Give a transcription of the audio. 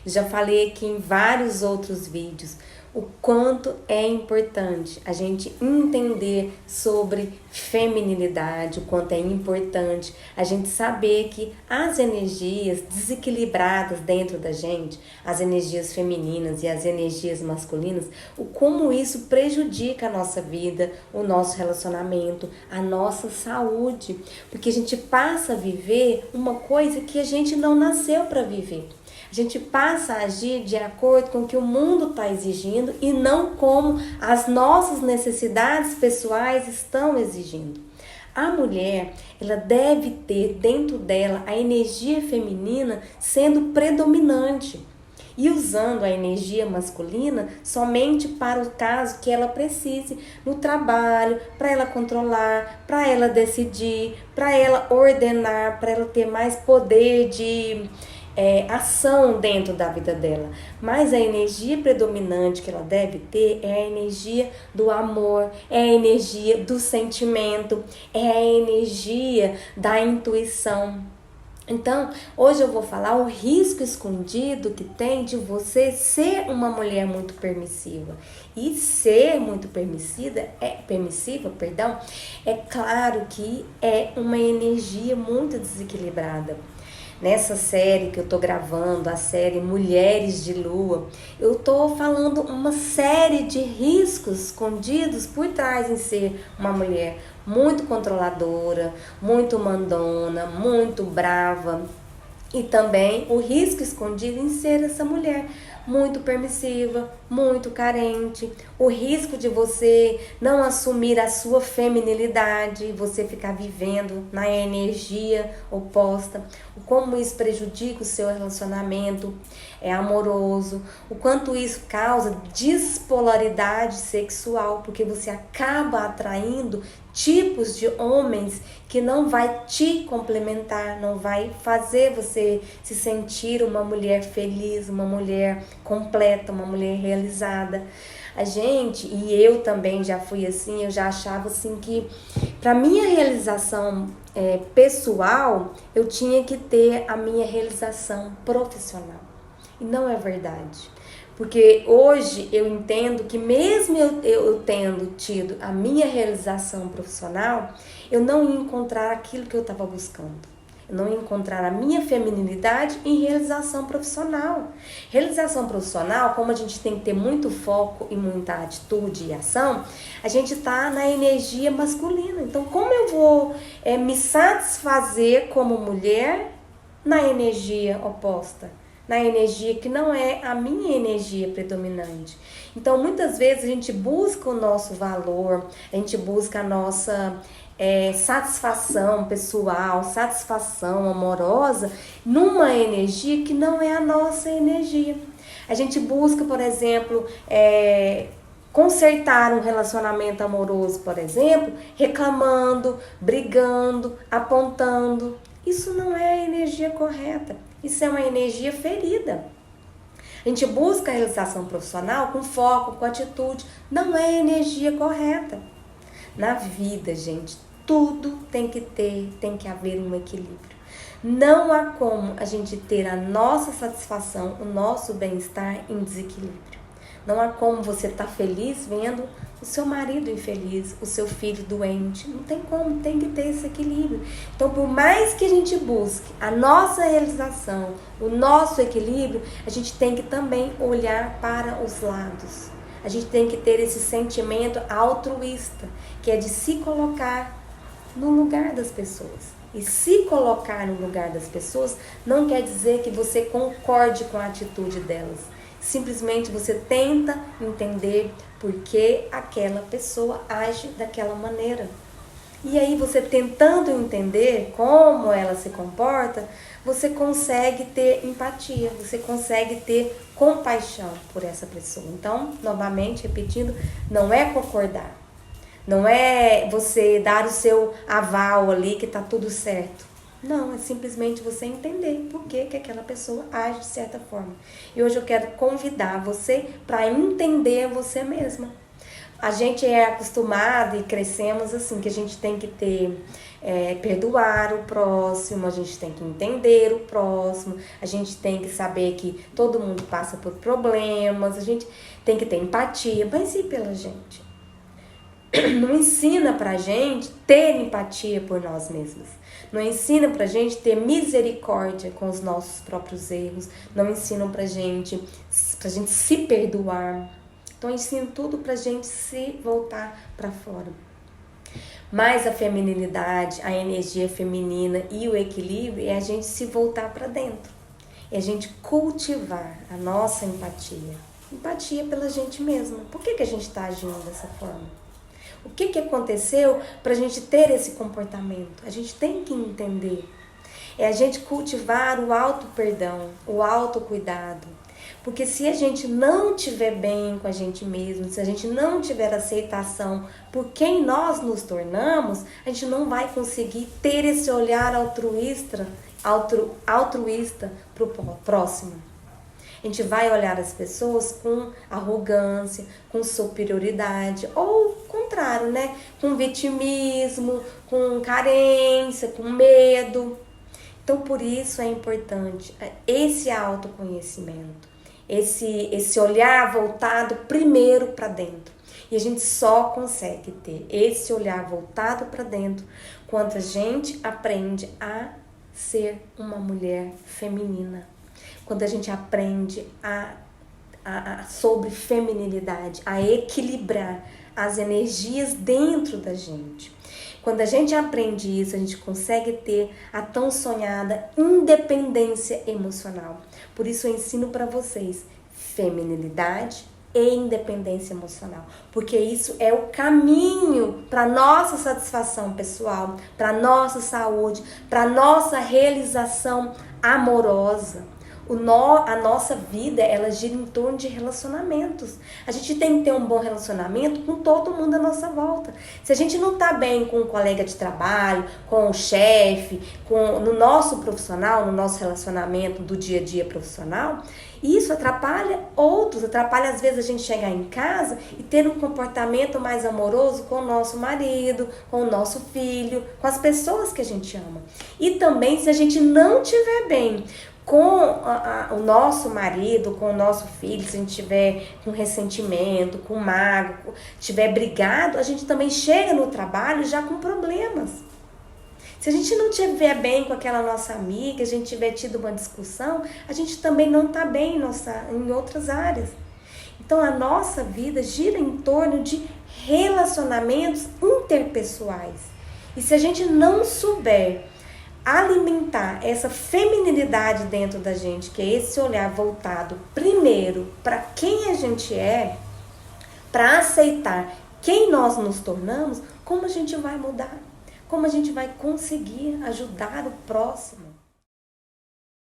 Já falei aqui em vários outros vídeos o quanto é importante a gente entender sobre feminilidade, o quanto é importante a gente saber que as energias desequilibradas dentro da gente, as energias femininas e as energias masculinas, o como isso prejudica a nossa vida, o nosso relacionamento, a nossa saúde, porque a gente passa a viver uma coisa que a gente não nasceu para viver. A gente passa a agir de acordo com o que o mundo está exigindo e não como as nossas necessidades pessoais estão exigindo. A mulher, ela deve ter dentro dela a energia feminina sendo predominante e usando a energia masculina somente para o caso que ela precise no trabalho, para ela controlar, para ela decidir, para ela ordenar, para ela ter mais poder de ação dentro da vida dela. Mas a energia predominante que ela deve ter é a energia do amor, é a energia do sentimento, é a energia da intuição. Então, hoje eu vou falar o risco escondido que tem de você ser uma mulher muito permissiva. E ser muito permissiva, é claro que é uma energia muito desequilibrada. Nessa série que eu tô gravando, a série Mulheres de Lua, eu tô falando uma série de riscos escondidos por trás em ser uma mulher muito controladora, muito mandona, muito brava. E também o risco escondido em ser essa mulher muito permissiva, muito carente. O risco de você não assumir a sua feminilidade, você ficar vivendo na energia oposta. Como isso prejudica o seu relacionamento amoroso. O quanto isso causa despolaridade sexual, porque você acaba atraindo tipos de homens que não vai te complementar, não vai fazer você se sentir uma mulher feliz, uma mulher completa, uma mulher realizada. A gente, e eu também já fui assim, eu já achava assim que para minha realização pessoal, eu tinha que ter a minha realização profissional. E não é verdade. Porque hoje eu entendo que mesmo eu tendo tido a minha realização profissional, eu não ia encontrar aquilo que eu estava buscando. Eu não ia encontrar a minha feminilidade em realização profissional. Realização profissional, como a gente tem que ter muito foco e muita atitude e ação, a gente está na energia masculina. Então, como eu vou me satisfazer como mulher na energia oposta? Na energia que não é a minha energia predominante. Então, muitas vezes a gente busca o nosso valor, a gente busca a nossa satisfação pessoal, satisfação amorosa, numa energia que não é a nossa energia. A gente busca, por exemplo, consertar um relacionamento amoroso, por exemplo, reclamando, brigando, apontando. Isso não é a energia correta. Isso é uma energia ferida. A gente busca a realização profissional com foco, com atitude. Não é a energia correta. Na vida, gente, tudo tem que haver um equilíbrio. Não há como a gente ter a nossa satisfação, o nosso bem-estar em desequilíbrio. Não há como você estar feliz vendo o seu marido infeliz, o seu filho doente. Não tem como, tem que ter esse equilíbrio. Então, por mais que a gente busque a nossa realização, o nosso equilíbrio, a gente tem que também olhar para os lados. A gente tem que ter esse sentimento altruísta, que é de se colocar no lugar das pessoas. E se colocar no lugar das pessoas não quer dizer que você concorde com a atitude delas. Simplesmente você tenta entender por que aquela pessoa age daquela maneira. E aí você tentando entender como ela se comporta, você consegue ter empatia, você consegue ter compaixão por essa pessoa. Então, novamente, repetindo, não é concordar. Não é você dar o seu aval ali que tá tudo certo. Não, é simplesmente você entender por que aquela pessoa age de certa forma. E hoje eu quero convidar você para entender você mesma. A gente é acostumado e crescemos assim, que a gente tem que ter, perdoar o próximo, a gente tem que entender o próximo, a gente tem que saber que todo mundo passa por problemas, a gente tem que ter empatia, mas e pela gente? Não ensina pra gente ter empatia por nós mesmos. Não ensina pra gente ter misericórdia com os nossos próprios erros. Não ensinam pra gente se perdoar. Então ensino tudo pra gente se voltar pra fora. Mas a feminilidade, a energia feminina e o equilíbrio é a gente se voltar pra dentro. É a gente cultivar a nossa empatia. Empatia pela gente mesma. Por que a gente tá agindo dessa forma? O que aconteceu para a gente ter esse comportamento? A gente tem que entender. É a gente cultivar o auto-perdão, o autocuidado. Porque se a gente não tiver bem com a gente mesmo, se a gente não tiver aceitação por quem nós nos tornamos, a gente não vai conseguir ter esse olhar altruísta para o próximo. A gente vai olhar as pessoas com arrogância, com superioridade, ou o contrário, né? Com vitimismo, com carência, com medo. Então, por isso é importante esse autoconhecimento, esse olhar voltado primeiro para dentro. E a gente só consegue ter esse olhar voltado para dentro quando a gente aprende a ser uma mulher feminina. Quando a gente aprende sobre feminilidade, a equilibrar as energias dentro da gente. Quando a gente aprende isso, a gente consegue ter a tão sonhada independência emocional. Por isso eu ensino para vocês feminilidade e independência emocional, porque isso é o caminho para nossa satisfação pessoal, para nossa saúde, para nossa realização amorosa. A nossa vida, ela gira em torno de relacionamentos. A gente tem que ter um bom relacionamento com todo mundo à nossa volta. Se a gente não tá bem com um colega de trabalho, com o chefe, no nosso profissional, no nosso relacionamento do dia a dia profissional, isso atrapalha outros, atrapalha às vezes a gente chegar em casa e ter um comportamento mais amoroso com o nosso marido, com o nosso filho, com as pessoas que a gente ama. E também se a gente não estiver bem com o nosso marido, com o nosso filho, se a gente tiver com ressentimento, com mágoa, tiver brigado, a gente também chega no trabalho já com problemas. Se a gente não estiver bem com aquela nossa amiga, a gente tiver tido uma discussão, a gente também não está bem em outras áreas. Então a nossa vida gira em torno de relacionamentos interpessoais. E se a gente não souber alimentar essa feminilidade dentro da gente, que é esse olhar voltado primeiro para quem a gente é, para aceitar quem nós nos tornamos, como a gente vai mudar? Como a gente vai conseguir ajudar o próximo?